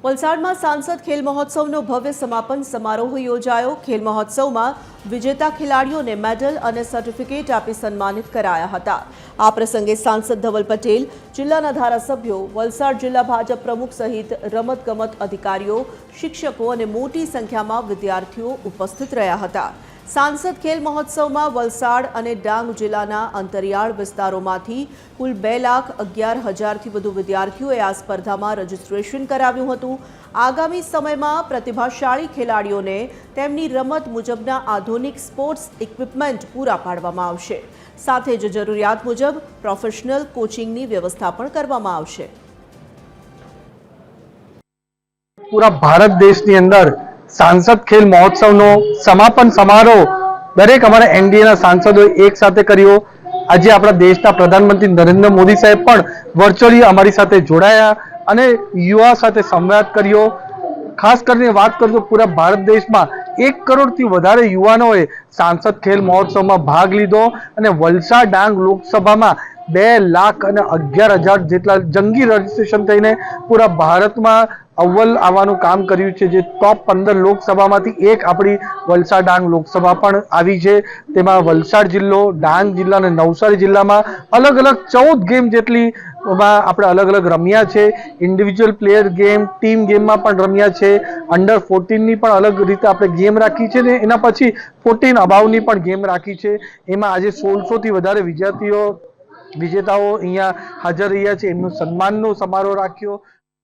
વલસાડમાં સાંસદ ખેલ મહોત્સવનો ભવ્ય સમાપન સમારોહ યોજાયો। ખેલ મહોત્સવમાં વિજેતા ખેલાડીઓને મેડલ અને સર્ટિફિકેટ આપી સન્માનિત કરાયા હતા। આ પ્રસંગે સાંસદ ધવલ પટેલ, જિલ્લાના ધારાસભ્યો, વલસાડ જિલ્લા ભાજપ પ્રમુખ સહિત રમતગમત અધિકારીઓ, શિક્ષકો અને મોટી સંખ્યામાં વિદ્યાર્થીઓ ઉપસ્થિત રહ્યા હતા। સાંસદ ખેલ મહોત્સવમાં વલસાડ અને ડાંગ જિલ્લાના અંતરિયાળ વિસ્તારોમાંથી કુલ 2,11,000થી વધુ વિદ્યાર્થીઓએ આ સ્પર્ધામાં રજીસ્ટ્રેશન કરાવ્યું હતું। આગામી સમયમાં પ્રતિભાશાળી ખેલાડીઓને તેમની રમત મુજબના આધુનિક સ્પોર્ટ્સ ઇક્વિપમેન્ટ પૂરા પાડવામાં આવશે। સાથે જ જરૂરિયાત મુજબ પ્રોફેશનલ કોચિંગની વ્યવસ્થા પણ કરવામાં આવશે। पूरा भारत देश ની અંદર सांसद खेल महोत्सव नो समापन समारोह दरेक अमरा एनडीए ना सांसदों एक साथे कर्यो। आज अपना देशना प्रधानमंत्री नरेंद्र मोदी साहेब पण वर्चुअली अमारी साथे जोड़ाया अने युवा साथे संवाद कर्यो। खास करने बात करूं तो पूरा भारत देश में 1 करोड़ थी वधारे युवानोए सांसद खेल महोत्सव में भाग लीधो अने वलसाड डांग लोकसभा में 2,11,000 जेटला जंगी रजिस्ट्रेशन थईने पूरा भारत में अव्वल आवानुं काम कर्युं छे। जे टॉप 15 लोकसभामांथी एक आपणी वलसाड डांग लोकसभा पण आवी छे। तेमां वलसाड जिल्लो, डांग जिल्ला अने नवसारी जिल्लामां अलग अलग 14 गेम जेटली આપણે અલગ અલગ રમ્યા છે। ઇન્ડિવિજ્યુઅલ પ્લેયર ગેમ, ટીમ ગેમમાં પણ રમ્યા છે। અંડર 14 ની પણ અલગ રીતે આપણે ગેમ રાખી છે ને એના પછી 14 અબાવની પણ ગેમ રાખી છે। એમાં આજે 1600 થી વધારે વિજેતાઓ અહીંયા હાજર રહ્યા છે। એમનું સન્માનનો સમારોહ રાખ્યો।